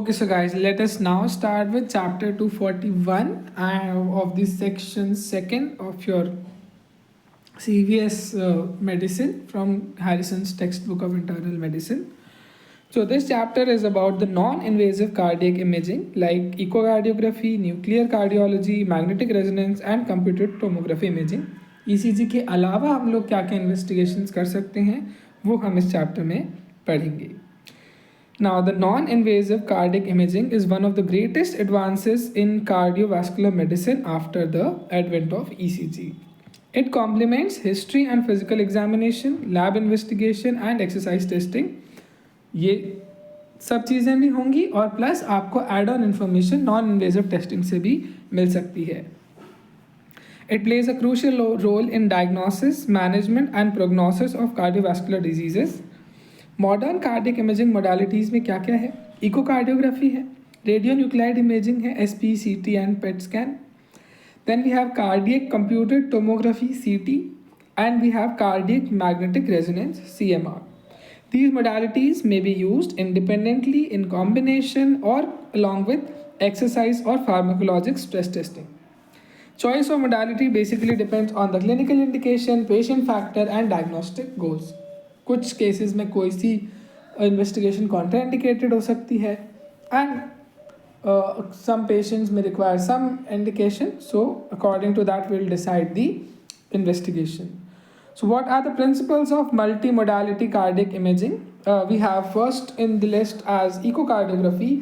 Okay, so guys, let us now start with chapter 241 of this section second of your CVS medicine from Harrison's textbook of internal medicine. So this chapter is about the non-invasive cardiac imaging like echocardiography, nuclear cardiology, magnetic resonance and computed tomography imaging. ECG के अलावा हम लोग क्या क्या investigations कर सकते हैं वो हम इस चैप्टर में पढ़ेंगे. Now, the non-invasive cardiac imaging is one of the greatest advances in cardiovascular medicine after the advent of ECG. It complements history and physical examination, lab investigation and exercise testing. ये सब चीज़ें भी होंगी और plus आपको add on information non invasive testing से भी मिल सकती है. It plays a crucial role in diagnosis, management and prognosis of cardiovascular diseases. Modern cardiac imaging modalities में क्या क्या है? इकोकार्डियोग्राफी है, रेडियो न्यूक्लाइड इमेजिंग है, SP, CT and PET scan. Then we have cardiac computed tomography, CT, and we have cardiac magnetic resonance, CMR. These modalities may be used independently, in combination, or along with exercise or pharmacologic stress testing. Choice of modality basically depends on the clinical indication, patient factor, and diagnostic goals. कुछ cases में कोई सी investigation contraindicated हो सकती है and some patients may require some indication, so according to that we'll decide the investigation. So what are the principles of multimodality cardiac imaging? We have first in the list as echocardiography.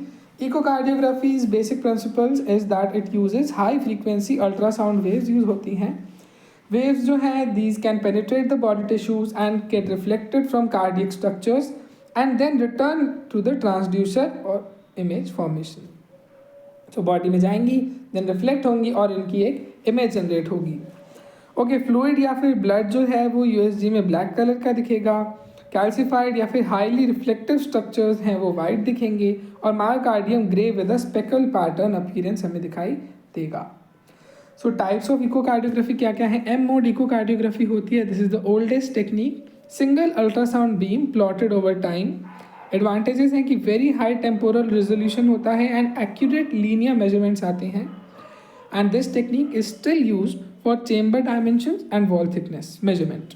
Echocardiography's basic principles is that it uses high frequency ultrasound waves use होती हैं. Waves जो हैं these can penetrate the body tissues and get reflected from cardiac structures and then return to the transducer or image formation. So body में जाएंगी then reflect होंगी और इनकी एक image generate होगी. ओके, फ्लूइड या फिर ब्लड जो है वो यूएसजी में ब्लैक कलर का दिखेगा, कैल्सिफाइड या फिर हाईली रिफ्लेक्टिव स्ट्रक्चर्स हैं वो वाइट दिखेंगे और myocardium grey with a speckle pattern appearance हमें दिखाई देगा. सो टाइप्स ऑफ इकोकार्डियोग्राफी क्या क्या है? एम मोड इकोकार्डियोग्राफी होती है. This is the oldest technique. Single ultrasound beam plotted over time. Advantages हैं कि वेरी हाई टेम्पोरल रेजोल्यूशन होता है एंड एक्यूरेट लीनियर मेजरमेंट्स आते हैं. And this technique is still used for chamber dimensions and wall thickness measurement.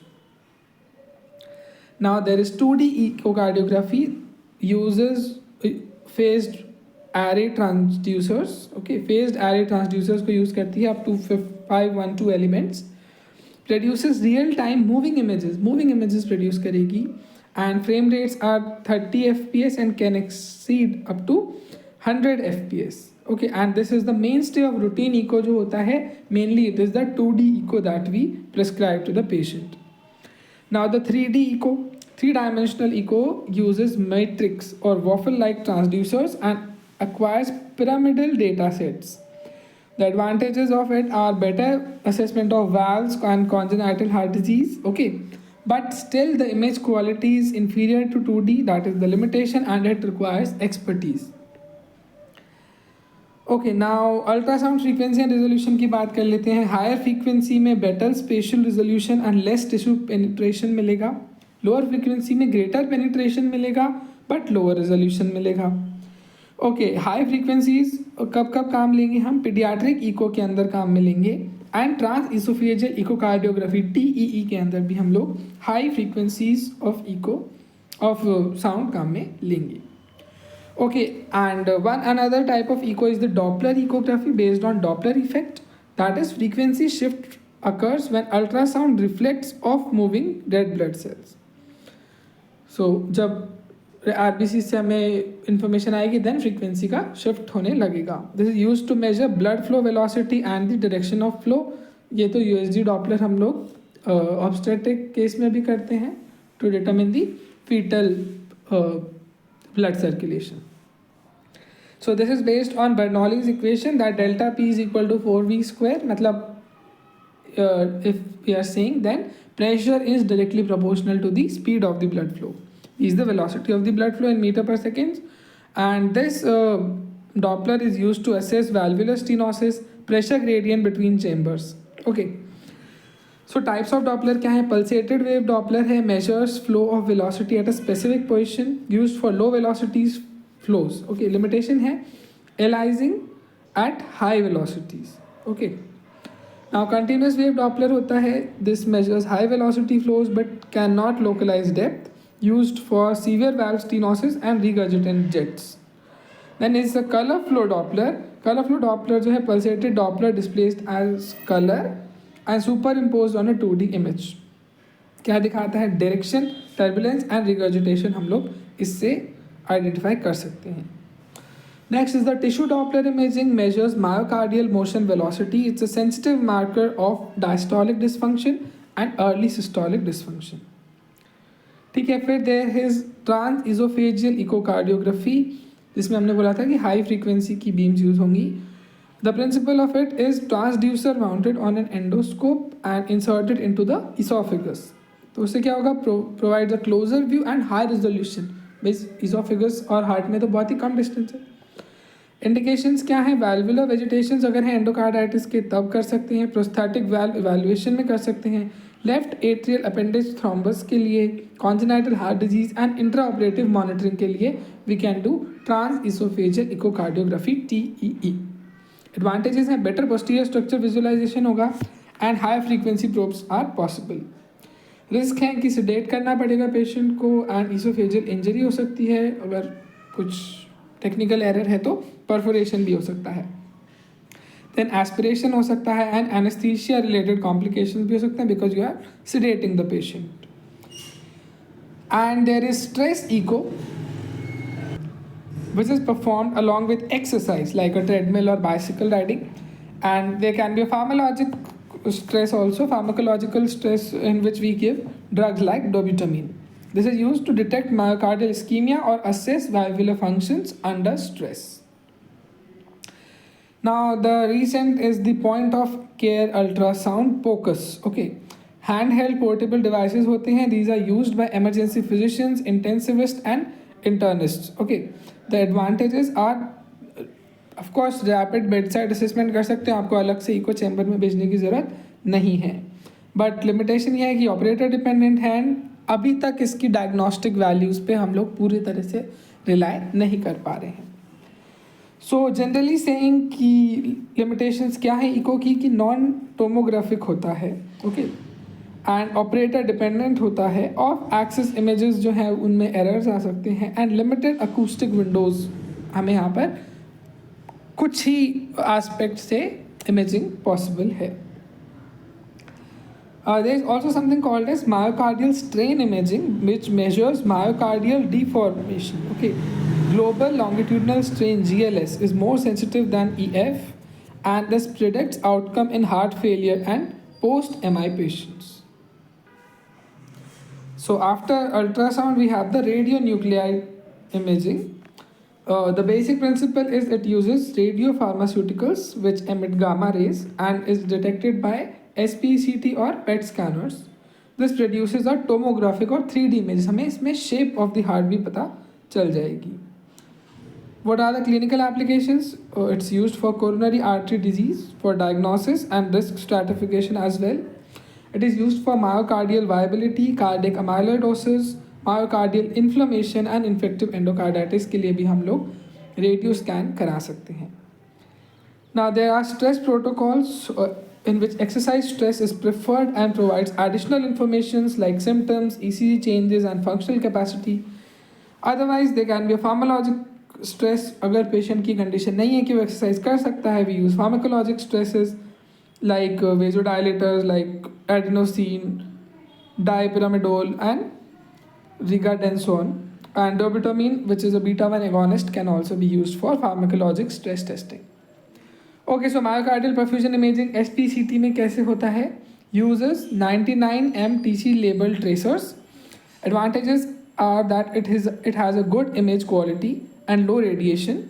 Now there is 2D echocardiography, uses phased array transducers. Okay, phased array transducers को use करती है up to 512 elements. Produces real time moving images produce करेगी and frame rates are 30 fps and can exceed up to 100 fps. Okay, and this is the mainstay of routine echo जो होता है. Mainly it is the 2D echo that we prescribe to the patient. Now the 3D echo, three-dimensional echo uses matrix or waffle-like transducers and acquires pyramidal data sets. The advantages of it are better assessment of valves and congenital heart disease. Okay, but still the image quality is inferior to 2D. That is the limitation and it requires expertise. Okay, now ultrasound frequency and resolution की बात कर लेते हैं. Higher frequency में better special resolution and less tissue penetration मिलेगा. Lower frequency में greater penetration मिलेगा but lower resolution मिलेगा. ओके, हाई फ्रीक्वेंसीज कब कब काम लेंगे हम? पीडियाट्रिक इको के अंदर काम में लेंगे and transoesophageal echocardiography TEE के अंदर भी हम लोग high frequencies of echo of sound काम में लेंगे. Okay, and one another type of echo is the Doppler echography based on Doppler effect. That is, frequency shift occurs when ultrasound reflects off moving red blood cells. So जब RBC से हमें information आएगी then frequency का shift होने लगेगा. This is used to measure blood flow velocity and the direction of flow. ये तो USG Doppler हम लोग obstetric case में भी करते हैं to determine the fetal blood circulation. So this is based on Bernoulli's equation that delta P is equal to 4V square. मतलब if we are saying then pressure is directly proportional to the speed of the blood flow. Is the velocity of the blood flow in meter per second. And this Doppler is used to assess valvular stenosis, pressure gradient between chambers. Okay. So types of Doppler क्या है? Pulsated wave Doppler है, measures flow of velocity at a specific position, used for low velocities flows. Okay, limitation है elizing at high velocities. Okay, now continuous wave Doppler होता है, this measures high velocity flows but cannot localize depth, used for severe valve stenosis and regurgitant jets. Then is the color flow Doppler. Color flow Doppler जो है pulsated Doppler displaced as color and superimposed on a 2D image. क्या दिखाता है? Direction, turbulence and regurgitation हम लोग इससे identify कर सकते हैं. Next is the tissue Doppler imaging measures myocardial motion velocity. It's a sensitive marker of diastolic dysfunction and early systolic dysfunction. ठीक है, फिर there is transoesophageal echocardiography, जिसमें हमने बोला था कि हाई फ्रीक्वेंसी की बीम्स यूज होंगी. The principle of it is transducer mounted on an endoscope and inserted into the oesophagus. तो उससे क्या होगा? Provide a closer view and high resolution. Base oesophagus और हार्ट में तो बहुत ही कम डिस्टेंस है. इंडिकेशंस क्या है? वैल्वुलर वेजिटेशंस अगर है एंडोकार्डाइटिस के तब कर सकते हैं. प्रोस्थेटिक वैल्व इवैल्यूएशन में कर सकते हैं. लेफ्ट एट्रियल अपेंडिज थ्रोम्बस के लिए, congenital heart disease and intra operative monitoring के लिए we can do transoesophageal echocardiography TEE. Advantages हैं, बेटर पोस्टीरियर स्ट्रक्चर विजुअलाइजेशन होगा and high frequency probes are possible. Risk है कि सेडेट करना पड़ेगा पेशेंट को एंड इसोफेजियल इंजरी हो सकती है. अगर कुछ टेक्निकल एरर है तो परफोरेशन भी हो सकता है. देन एस्पिरेशन हो सकता है एंड एनेस्थीसिया रिलेटेड कॉम्प्लिकेशंस भी हो सकते हैं because you are sedating the patient. And there is stress echo which is performed along with exercise like a treadmill or bicycle riding, and there can be a pharmacological stress also, pharmacological stress in which we give drugs like dobutamine. This is used to detect myocardial ischemia or assess valvular functions under stress. Now the recent is the point of care ultrasound POCUS. Okay, handheld portable devices होते हैं. These are used by emergency physicians, intensivists and internists. Okay, the advantages are of course rapid bedside assessment कर सकते हैं. आपको अलग से echo chamber में भेजने की ज़रूरत नहीं है. बट लिमिटेशन ये है कि ऑपरेटर डिपेंडेंट है. अभी तक इसकी डायग्नोस्टिक वैल्यूज़ पे हम लोग पूरी तरह से रिलाई नहीं कर पा रहे हैं. सो जनरली सेइंग कि लिमिटेशंस क्या है इको की, कि नॉन टोमोग्राफिक होता है. ओके, एंड ऑपरेटर डिपेंडेंट होता है. ऑफ एक्सिस इमेजेस जो है उनमें एरर्स आ सकते हैं एंड लिमिटेड अकूस्टिक विंडोज़. हमें यहाँ पर कुछ ही एस्पेक्ट से इमेजिंग पॉसिबल है. There is also something called as myocardial strain imaging, which measures myocardial deformation. Okay, global longitudinal strain GLS is more sensitive than EF, and this predicts outcome in heart failure and post-MI patients. So after ultrasound, we have the radionuclide imaging. The basic principle is it uses radiopharmaceuticals which emit gamma rays and is detected by SPCT or PET scanners. This produces a tomographic or 3D image. हमें इसमें shape of the heart भी पता चल जाएगी. What are the clinical applications? It's used for coronary artery disease, for diagnosis and risk stratification as well. It is used for myocardial viability, cardiac amyloidosis, myocardial inflammation and infective endocarditis के लिए भी हम लोग radio scan करा सकते हैं. Now there are stress protocols in which exercise stress is preferred and provides additional informations like symptoms, ECG changes and functional capacity. Otherwise there can be a pharmacologic stress. अगर patient की condition नहीं है कि वो exercise कर सकता है, we use pharmacologic stresses like vasodilators like adenosine, dipyramidol and rigadenson, and dobutamine, which is a beta-1 agonist, can also be used for pharmacologic stress testing. Okay, so myocardial perfusion imaging SPCT में कैसे होता है? Uses 99M TC labeled tracers. Advantages are that it has a good image quality and low radiation.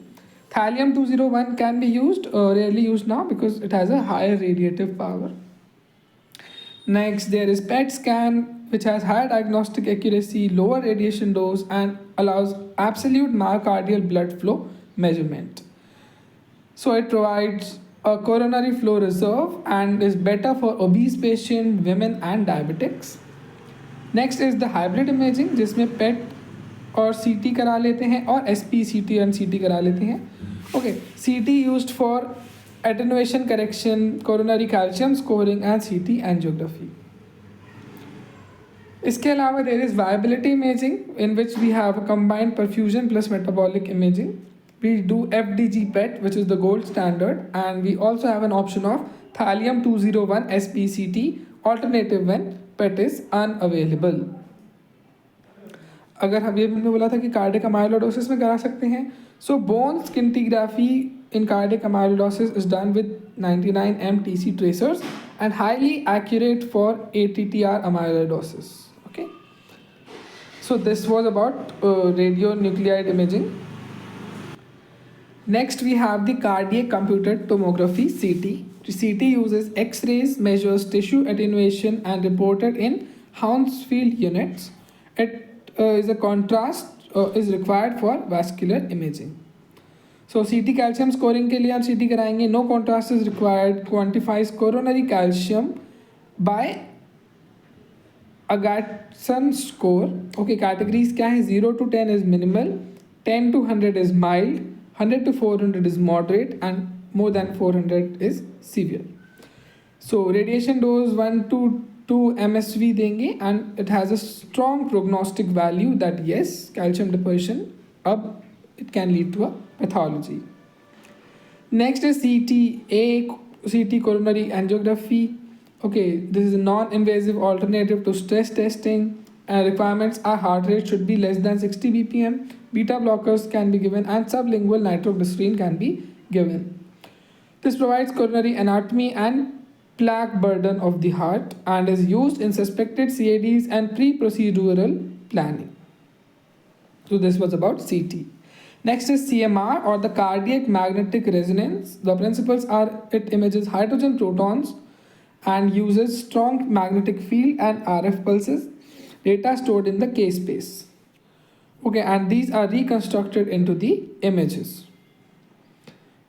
Thallium-201 can be used, rarely used now because it has a higher radiative power. Next, there is PET scan, which has higher diagnostic accuracy, lower radiation dose, and allows absolute myocardial blood flow measurement. So it provides a coronary flow reserve and is better for obese patients, women, and diabetics. Next is the hybrid imaging, जिसमें PET और सीटी करा लेते हैं और SP CT and सीटी करा लेते हैं. ओके, सीटी used for attenuation correction, coronary calcium scoring and CT angiography. इसके अलावा there is viability imaging in which we have a combined perfusion plus metabolic imaging. We do FDG PET which is the gold standard, and we also have an option of thallium 201 SPCT alternative when PET is unavailable. अगर हम ये हमने बोला था कि cardiac amyloidosis में करा सकते हैं, so bone scintigraphy in cardiac amyloidosis is done with 99 mTC tracers and highly accurate for ATTR amyloidosis. Okay, so this was about radionuclide imaging. Next we have the cardiac computed tomography CT. CT uses X-rays, measures tissue attenuation and reported in Hounsfield units. It is a contrast is required for vascular imaging. So CT calcium scoring के लिए हम CT कराएंगे. No contrast is required. Quantifies coronary calcium by Agatston score. Okay, categories क्या है? 0 to 10 is minimal, 10 to 100 is mild, 100 to 400 is moderate, and more than 400 is severe. So radiation dose 1 to 2 MSV देंगे, and it has a strong prognostic value that yes, calcium deposition अब it can lead to a pathology. Next is CT coronary angiography. Okay, this is a non-invasive alternative to stress testing. Requirements are heart rate should be less than 60 bpm. Beta blockers can be given and sublingual nitroglycerin can be given. This provides coronary anatomy and plaque burden of the heart and is used in suspected CADs and pre-procedural planning. So this was about CT. Next is CMR or the cardiac magnetic resonance. The principles are it images hydrogen protons and uses strong magnetic field and RF pulses, data stored in the K space. Okay, and these are reconstructed into the images.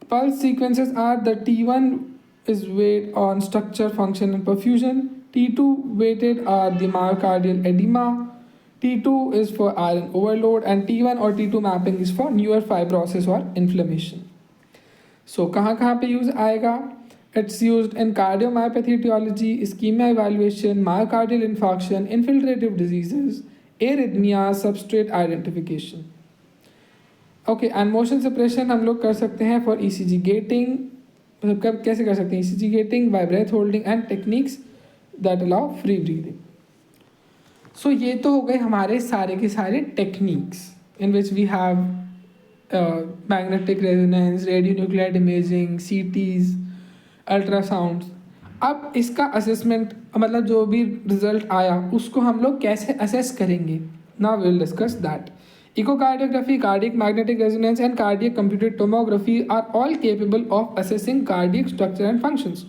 Pulse sequences are the T1 is weight on structure, function and perfusion. T2 weighted are the myocardial edema. T2 is for iron overload and T1 or T2 mapping is for newer fibrosis or inflammation. So कहाँ पे use आएगा? It's used in cardiomyopathy etiology, ischemia evaluation, myocardial infarction, infiltrative diseases, arrhythmia, substrate identification. Okay, and motion suppression हम लोग कर सकते हैं for ECG gating. मतलब कब कैसे कर सकते हैं? ECG gating by breath holding and techniques that allow free breathing. So ये तो हो गए हमारे सारे के सारे techniques in which we have magnetic resonance, radionuclide imaging, CTs, ultrasounds. अब इसका असेसमेंट मतलब जो भी रिजल्ट आया उसको हम लोग कैसे असेस करेंगे? Now we will discuss that. Echocardiography, cardiac magnetic resonance and cardiac computed tomography are all capable of assessing cardiac structure and functions.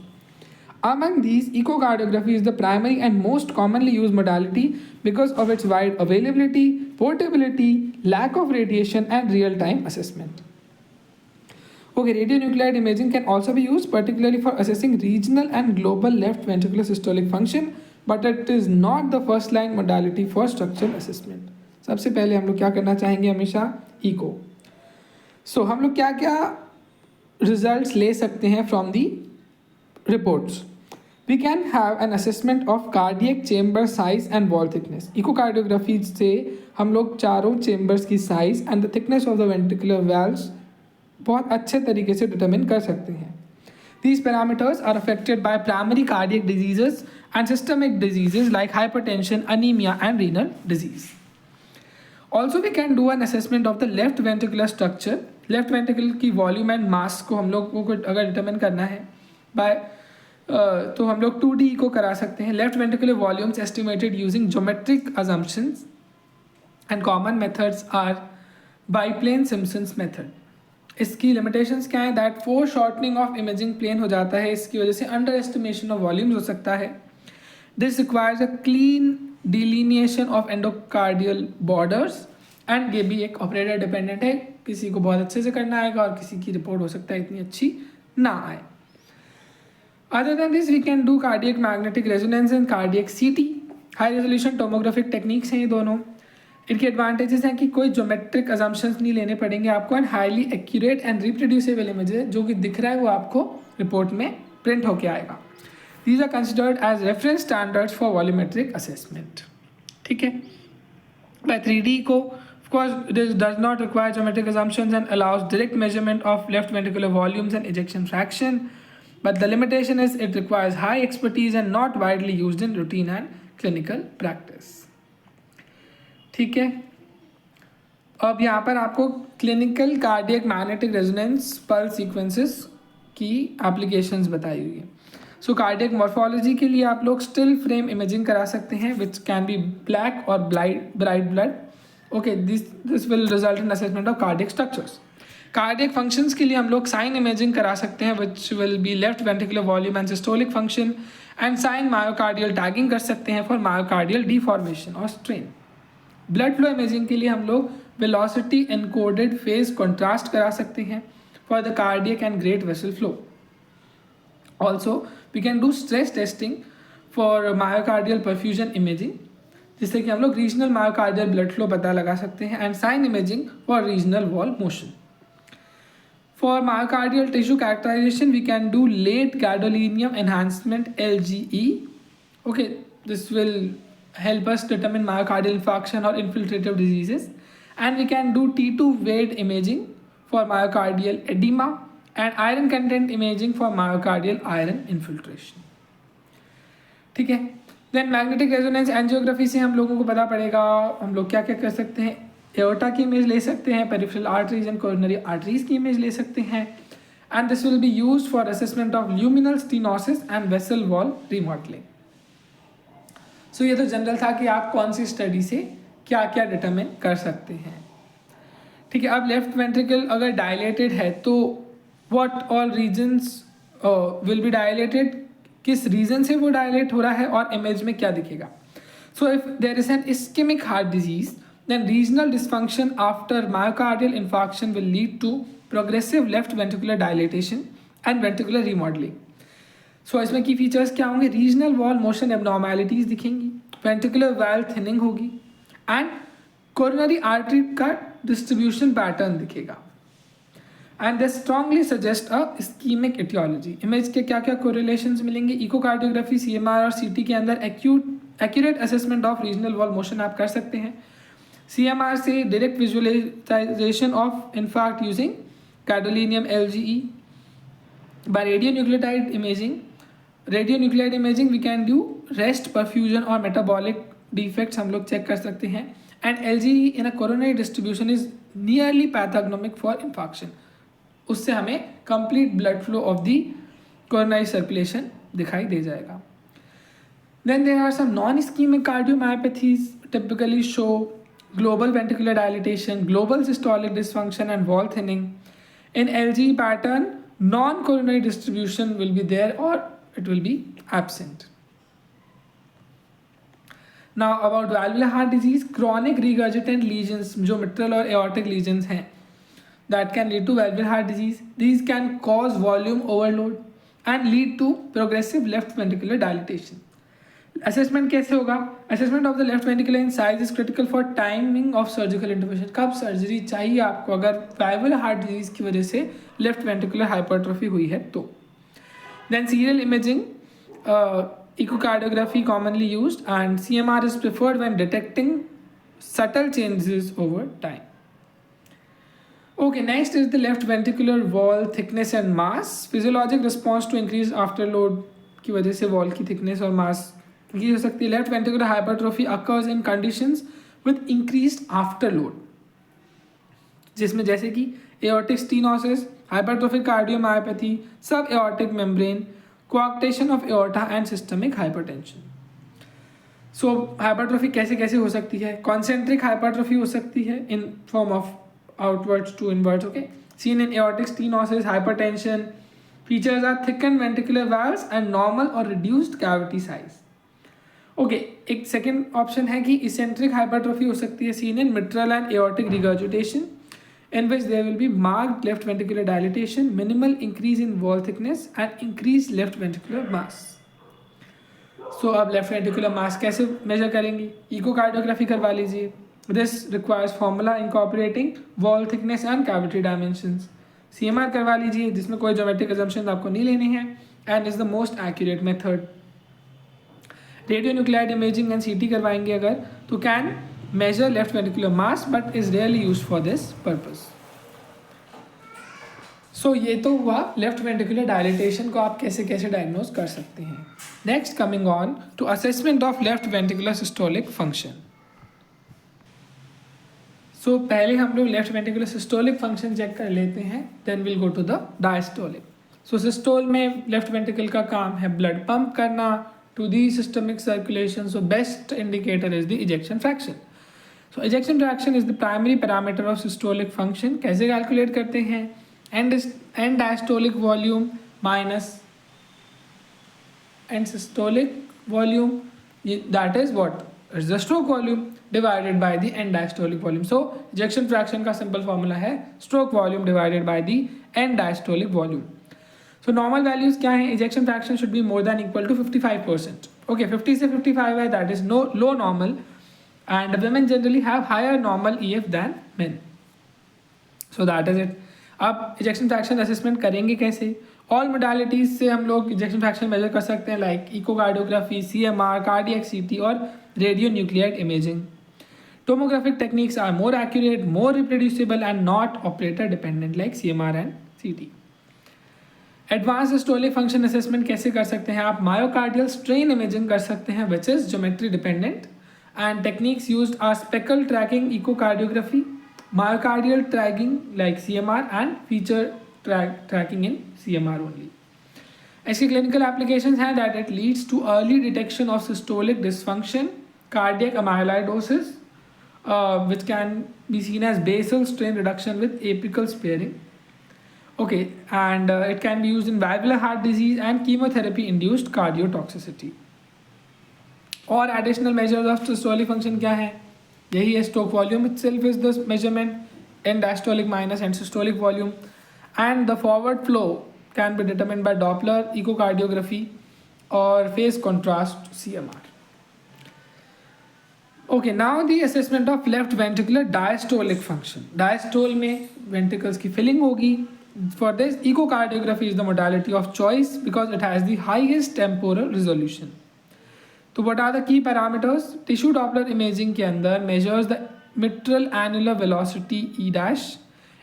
Among these, echocardiography is the primary and most commonly used modality because of its wide availability, portability, lack of radiation, and real-time assessment. Okay, radionuclide imaging can also be used particularly for assessing regional and global left ventricular systolic function, but it is not the first-line modality for structural assessment. सबसे पहले हम लोग क्या करना चाहेंगे हमेशा? Eco. सो हम लोग क्या क्या रिजल्ट्स ले सकते हैं from the reports? We can have an assessment of cardiac chamber size and wall thickness. Echocardiography से हम लोग चारों chambers की size and the thickness of the ventricular valves बहुत अच्छे तरीके से determine कर सकते हैं. These parameters are affected by primary cardiac diseases and systemic diseases like hypertension, anemia, and renal disease. Also, we can do an assessment of the left ventricular structure. Left ventricle की volume and mass को हम लोग को अगर determine करना है by तो हम लोग 2D को करा सकते हैं. Left ventricular volumes estimated using geometric assumptions and common methods are biplane Simpson's method. इसकी लिमिटेशंस क्या है? That foreshortening of imaging plane हो जाता है, इसकी वजह से अंडर एस्टिमेशन ऑफ वॉल्यूम्स हो सकता है. This requires a clean delineation of endocardial borders and ये भी एक ऑपरेटर डिपेंडेंट है. किसी को बहुत अच्छे से करना आएगा और किसी की रिपोर्ट हो सकता है इतनी अच्छी ना आए. Other than this, we can do cardiac magnetic resonance and cardiac CT. High resolution tomographic techniques हैं ये दोनों. इनके एडवांटेजेस हैं कि कोई ज्योमेट्रिक अजम्पशंस नहीं लेने पड़ेंगे आपको, and highly accurate and reproducible images, जो कि दिख रहा है वो आपको रिपोर्ट में प्रिंट होके आएगा. These are considered as reference standards for volumetric assessment. ठीक है. By 3D को of course it does not require geometric assumptions and allows direct measurement of left ventricular volumes and ejection fraction. But the limitation is it requires high expertise and not widely used in routine and clinical practice. ठीक है. अब यहाँ पर आपको clinical cardiac magnetic resonance pulse sequences की applications बताई हुई है. सो कार्डियक मॉर्फोलॉजी के लिए आप लोग स्टिल फ्रेम इमेजिंग करा सकते हैं विच कैन बी ब्लैक और bright blood. Okay, this will result in assessment of cardiac structures. Cardiac functions के लिए हम लोग साइन इमेजिंग करा सकते हैं which will be left ventricular volume and systolic function, and cine myocardial tagging कर सकते हैं फॉर मायोकार्डियल डिफॉर्मेशन और स्ट्रेन. ब्लड फ्लो इमेजिंग के लिए हम लोग वेलोसिटी एनकोडेड फेज कॉन्ट्रास्ट करा सकते हैं for the cardiac and great vessel flow. Also, we can do stress testing for myocardial perfusion imaging, जिससे कि हम लोग रीजनल मायोकार्डियल ब्लड फ्लो पता लगा सकते हैं, and cine imaging for regional wall motion. For myocardial tissue characterisation we can do late gadolinium enhancement LGE. Okay, this will help us determine myocardial infarction or infiltrative diseases, and we can do T2 Wade imaging for myocardial edema and iron content imaging for myocardial iron infiltration. ठीक है. Then magnetic resonance angiography से हम लोगों को पता पड़ेगा हम लोग क्या क्या कर सकते हैं. एओर्टा की इमेज ले सकते हैं, peripheral arteries and coronary arteries की इमेज ले सकते हैं, and this will be used for assessment of luminal stenosis and vessel wall remodelling. So ये तो जनरल था कि आप कौन सी स्टडी से क्या क्या डिटरमिन कर सकते हैं. ठीक है. अब लेफ्ट वेंट्रिकल अगर डायलेटेड है तो what all regions will be dilated, किस रीजन से वो डायलेट हो रहा है और इमेज में क्या दिखेगा. So if there is an ischaemic heart disease then regional dysfunction after myocardial infarction will lead to progressive left ventricular dilatation and ventricular remodelling. So इसमें की फीचर्स क्या होंगे. रीजनल वॉल मोशन एबनॉर्मैलिटीज दिखेंगी, ventricular valve thinning होगी, and coronary artery का distribution pattern दिखेगा. And they strongly suggest a ischaemic aetiology. Image के क्या क्या कोरिलेशंस मिलेंगे. इकोकार्डियोग्राफी, CMR और CT के अंदर accurate assessment of regional wall motion आप कर सकते हैं. CMR से direct visualisation of infarct using gadolinium LGE. By radionuclide imaging we can do rest, perfusion और मेटाबॉलिक डिफेक्ट्स हम लोग चेक कर सकते हैं. And LGE in a coronary distribution is nearly pathognomonic for infarction. उससे हमें complete blood flow of the coronary circulation दिखाई दे जाएगा. Then there are some non ischaemic cardiomyopathies typically show global ventricular dilatation, global systolic dysfunction and wall thinning. In LGE pattern, non-coronary distribution will be there or it will be absent. Now about valvular heart disease, chronic regurgitant lesions जो mitral और aortic lesions हैं that can lead to valvular heart disease. These can cause volume overload and lead to progressive left ventricular dilatation. Assessment कैसे होगा. Assessment of the left ventricular in size is critical for timing of surgical intervention. कब surgery चाहिए आपको अगर valvular heart disease की वजह से left ventricular hypertrophy हुई है तो. Then serial imaging, echocardiography commonly used, and CMR is preferred when detecting subtle changes over time. Okay, next is the left ventricular wall thickness and mass. Physiologic response to increase afterload की वजह से wall की thickness और मास ये हो सकती है. Left ventricular hypertrophy occurs in conditions with increased afterload, जिसमें जैसे कि एओर्टिक स्टेनोसिस, हाइपरट्रोफिक कार्डियोमायोपैथी, सब aortic membrane, कोआक्टेशन of aorta and systemic hypertension. So hypertrophy कैसे कैसे हो सकती है. कॉन्सेंट्रिक हाइपरट्रोफी हो सकती है in form of outwards to inwards. Okay, seen in aortic stenosis, hypertension. Features are thicken ventricular valves and normal और रिड्यूस्ड कैविटी साइज. ओके, एक सेकेंड ऑप्शन है कि इसेंट्रिक हाइपरट्रोफी हो सकती है seen in mitral and aortic regurgitation in which there will be marked left ventricular dilatation, minimal increase in wall thickness and increased left ventricular mass. So अब left ventricular mass कैसे measure करेंगे. Echocardiography करवा लीजिए, this requires formula incorporating wall thickness and cavity dimensions. CMR करवा लीजिए जिसमें कोई geometric assumptions आपको नहीं लेनी है and is the most accurate method. Radio nuclide imaging and CT करवाएंगे अगर तो can measure left ventricular mass but is rarely use for this purpose. So ये तो हुआ लेफ्ट वेंट्रिकुलर डायलिटेशन को आप कैसे कैसे डायग्नोज कर सकते हैं। Next coming on to assessment of left ventricular systolic function. So पहले हम लोग left ventricular systolic function check कर लेते हैं, then will go to the diastolic. So systole में लेफ्ट वेंट्रिकल का काम है ब्लड पंप करना to the systemic circulation. So best indicator is the ejection fraction. So ejection fraction is the primary parameter of systolic function. कैसे calculate करते हैं? And diastolic volume minus end systolic volume, that is what is the stroke volume divided by the end diastolic volume. So ejection fraction का simple formula है stroke volume divided by the end diastolic volume. So normal values क्या है? Ejection fraction should be more than equal to 55%। Okay 50 से 55 है, that is low normal and women generally have higher normal EF than men. So that is it. अब ejection fraction assessment करेंगे कैसे? All modalities से हम लोग ejection fraction major कर सकते हैं like echocardiography, CMR, cardiac CT और radio nuclide imaging. Tomographic techniques are more accurate, more reproducible and not operator dependent like CMR and CT। Advance systolic function assessment कैसे कर सकते हैं? आप मायोकार्डियल स्ट्रेन इमेजिंग कर सकते हैं which is geometry dependent and techniques used are speckle tracking echocardiography, myocardial tracking like CMR and feature tracking in CMR only. ऐसी clinical applications हैं that it leads to early detection of systolic dysfunction, cardiac amyloidosis, which can be seen as basal strain reduction with apical sparing. Okay, and it can be used in valvular heart disease and chemotherapy induced cardiotoxicity. और additional measures of systolic function क्या है? यही है stroke volume itself is the measurement end diastolic minus end systolic volume and the forward flow can be determined by Doppler echocardiography और phase contrast CMR। Okay now the assessment of left ventricular diastolic function. Diastole में ventricles की filling होगी। For this echocardiography is the modality of choice because it has the highest temporal resolution. तो what are the key parameters? Tissue Doppler imaging के अंदर measures the mitral annular velocity E dash.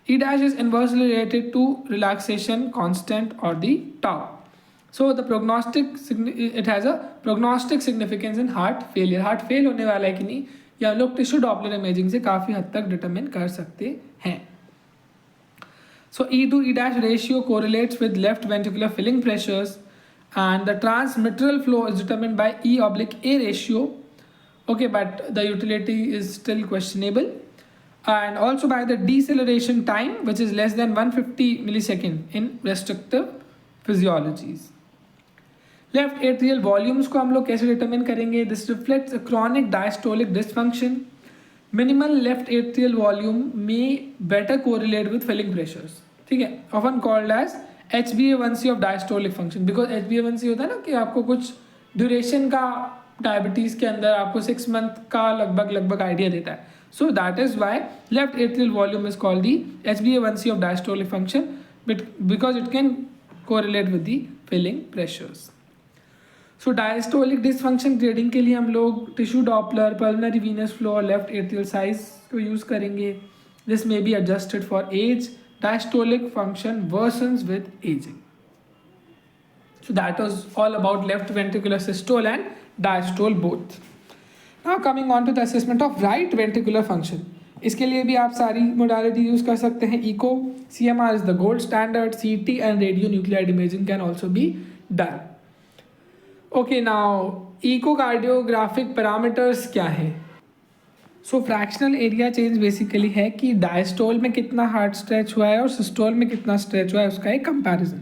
E dash is inversely related to relaxation constant और the tau. So the prognostic it has a prognostic significance in heart failure. Heart fail होने वाला है कि नहीं ये हम लोग टिश्यू डॉपलर इमेजिंग से काफ़ी हद तक डिटरमिन कर सकते हैं। सो E to E dash ratio correlates with left ventricular filling pressures and the transmitral flow is determined by E/A ratio. Okay, but the utility is still questionable, and also by the deceleration time which is less than 150 millisecond in restrictive physiologies. Left atrial volumes को हम लोग कैसे determine करेंगे? This reflects a chronic diastolic dysfunction. Minimal left atrial volume may better correlate with filling pressures. ठीक है, often called as HbA1c of diastolic function because HbA1c होता है ना कि आपको कुछ ड्यूरेशन का डायबिटीज़ के अंदर आपको 6 मंथ का लगभग आइडिया देता है। So that is why left atrial volume is called the HbA1c of diastolic function because it can correlate with the filling pressures. So diastolic dysfunction grading के लिए हम लोग tissue Doppler, pulmonary venous flow और left atrial size को use करेंगे। This may be adjusted for age. Diastolic function worsens with aging. So that was all about left ventricular systole and diastole both. Now coming on to the assessment of right ventricular function. इसके लिए भी आप सारी modality use कर सकते हैं। Echo, CMR is the gold standard, CT and radio nuclide imaging can also be done. Okay, now echocardiographic parameters क्या है? सो फ्रैक्शनल एरिया चेंज बेसिकली है कि डायस्टोल में कितना हार्ट स्ट्रेच हुआ है और सिस्टोल में कितना स्ट्रेच हुआ है उसका एक comparison.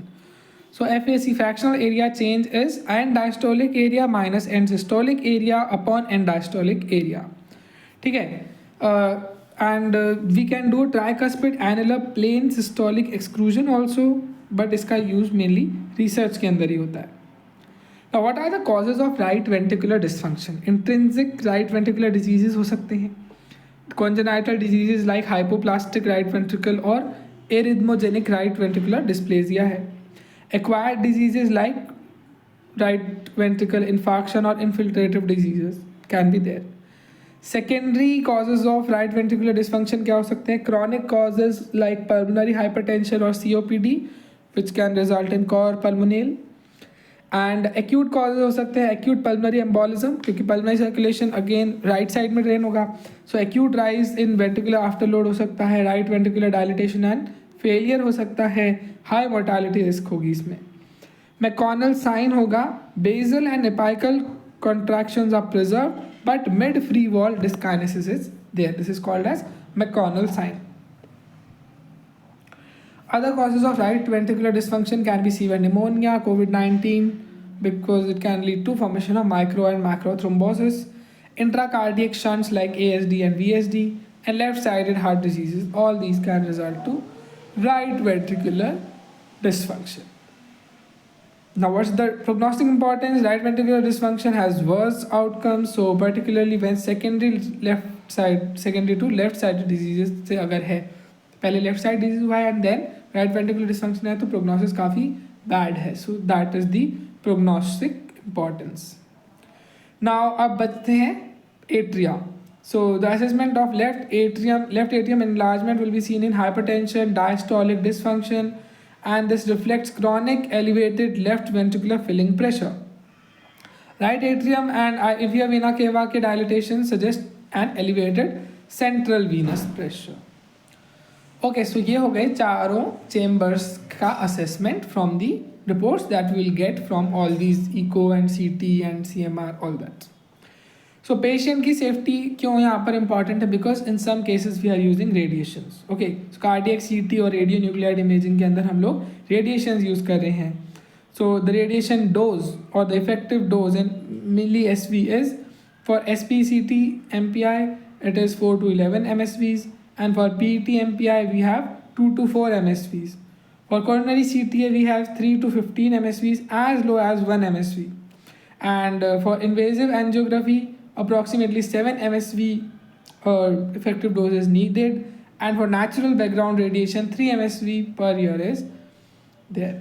So FAC fractional area change is end diastolic area minus end systolic area upon end diastolic area. ठीक है, and we can do tricuspid annular plane systolic exclusion also, but इसका use mainly research के अंदर ही होता है। Now, what are the causes of right ventricular dysfunction? Intrinsic right ventricular diseases हो सकते हैं, congenital diseases like hypoplastic right ventricle or arrhythmogenic right ventricular dysplasia है. Acquired diseases like right ventricle infarction or infiltrative diseases can be there. Secondary causes of right ventricular dysfunction क्या हो सकते हैं? Chronic causes like pulmonary hypertension or COPD which can result in cor pulmonale. And acute causes हो सकते हैं acute pulmonary embolism, क्योंकि pulmonary circulation again right side में drain होगा. So acute rise in ventricular afterload हो सकता है, right ventricular dilatation and failure हो सकता है, हाई मोर्टालिटी रिस्क होगी इसमें. मैकॉनल साइन होगा, basal and apical contractions are preserve but mid free wall dyskinesis is there. This is called as McConnell sign. Other causes of right ventricular dysfunction can be severe pneumonia, COVID-19, because it can lead to formation of micro and macro thrombosis, intracardiac shunts like ASD and VSD, and left-sided heart diseases. All these can result to right ventricular dysfunction. Now, what's the prognostic importance? Right ventricular dysfunction has worse outcomes, so particularly when secondary to left-sided diseases से अगर है, पहले left side disease हुआ है and then right ventricular dysfunction है, तो prognosis काफ़ी bad है. So that is the prognostic importance. Now अब बचते हैं atria. So the assessment of left atrium enlargement will be seen in hypertension, diastolic dysfunction, and this reflects chronic elevated left ventricular filling pressure. Right atrium and inferior vena cava के dilatation suggest an elevated central venous pressure. Okay, so ये हो गए चारों chambers का assessment from the reports that will get from all these echo and CT and CMR all that. So patient की safety क्यों यहाँ पर इंपॉर्टेंट है? Because in some cases we are using radiations. Okay, cardiac CT और radio nuclear imaging के अंदर हम लोग रेडिएशंस यूज़ कर रहे हैं. सो द रेडिएशन डोज और the effective dose in milli SV is for SPCT MPI it is 4 to 11 MSVs. And for PET MPI we have 2 to 4 MSVs. For coronary CTA we have 3 to 15 MSVs as low as 1 MSV. And for invasive angiography approximately 7 MSV effective dose is needed. And for natural background radiation 3 MSV per year is there.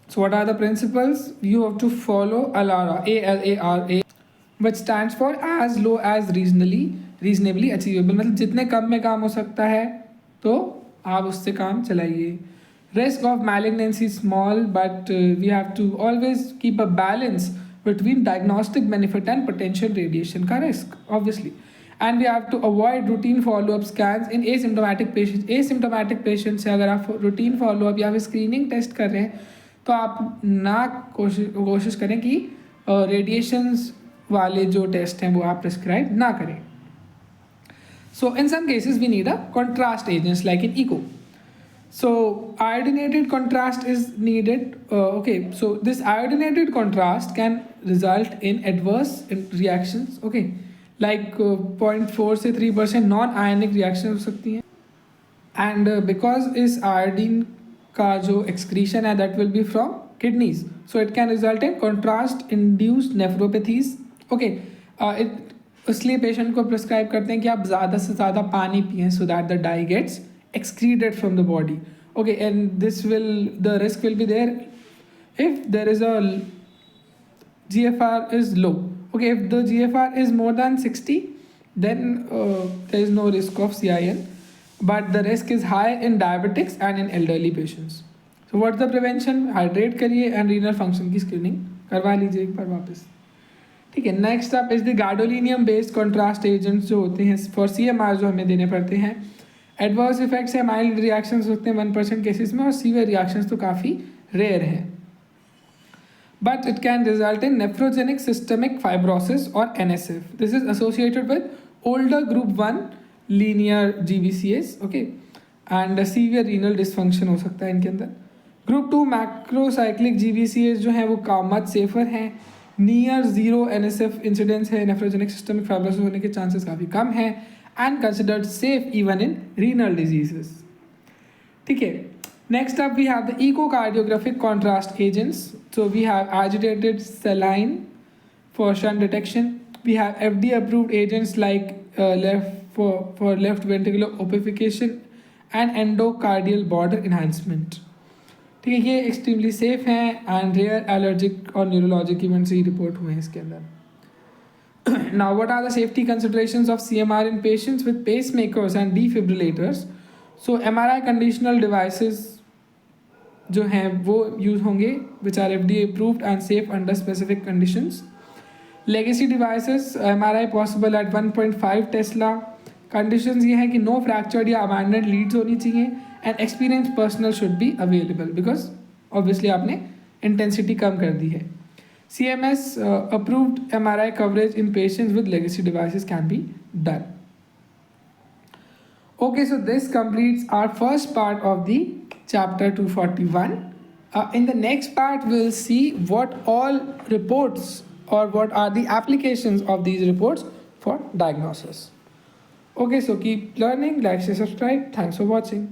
So what are the principles? You have to follow ALARA, ALARA, which stands for as low as reasonably achievable. मतलब जितने कम में काम हो सकता है तो आप उससे काम चलाइए. Risk of malignancy small, but we have to always keep a balance between diagnostic benefit and potential radiation का risk, obviously. And we have to avoid routine follow-up scans in asymptomatic patients. Asymptomatic patients से अगर आप routine follow-up या फिर screening test कर रहे हैं तो आप ना कोशिश करें कि radiations वाले जो टेस्ट हैं वो आप प्रिस्क्राइब ना करें. So in some cases we need a contrast agents like in echo. So iodinated contrast is needed. Okay, so this iodinated contrast can result in adverse reactions. Okay, like 0.4 से 3% non-ionic reactions हो सकती हैं. And because इस iodine का जो excretion है that will be from kidneys, so it can result in contrast induced nephropathies. Okay, इसलिए patient को प्रिस्क्राइब करते हैं कि आप ज़्यादा से ज़्यादा पानी पिएं so that the dye gets excreted from the body. Okay, and the risk will be there if there is a GFR is low. Okay, if the GFR is more than 60 then there is no risk of CIN, but the risk is high in diabetics and in elderly patients. So what's the prevention? Hydrate करिए and renal function की screening करवा लीजिए एक बार वापस. ठीक है, next up is the gadolinium based contrast agents जो होते हैं फॉर CMR जो हमें देने पड़ते हैं. एडवर्स इफेक्ट्स है, माइल्ड रिएक्शंस होते हैं 1% केसेस में और सीवियर रिएक्शंस तो काफ़ी रेयर हैं. But it can result in nephrogenic systemic fibrosis और NSF. This is associated with older group 1 linear GBCS. Okay, and severe renal dysfunction हो सकता है इनके अंदर. ग्रुप 2 मैक्रोसाइक्लिक GBCS जो है वो मच सेफर हैं. नियर जीरो NSF इंसिडेंस है, नेफ्रोजेनिक सिस्टमिक फाइब्रोसिस होने के चांसेस काफ़ी कम हैं and considered safe even in renal diseases. ठीक है, next up we have the echocardiographic contrast agents. So we have agitated saline for shunt detection. We have FDA approved agents like for left ventricular opification and endocardial border enhancement. ठीक है, ये extremely safe हैं and rare allergic और neurologic events ही report हुए हैं इसके अंदर. Now what are the safety considerations of CMR in patients with pacemakers and defibrillators. So MRI conditional devices जो हैं वो यूज होंगे which are FDA approved and safe under specific conditions. Legacy devices MRI possible at 1.5 tesla. Conditions ये है कि no fractured या abandoned leads होनी चाहिए and experience personal should be available because obviously आपने इंटेंसिटी कम कर दी है. CMS approved MRI coverage in patients with legacy devices can be done. Okay, so this completes our first part of the chapter 241. In the next part, we'll see what all reports or what are the applications of these reports for diagnosis. Okay, so keep learning, like, share, subscribe. Thanks for watching.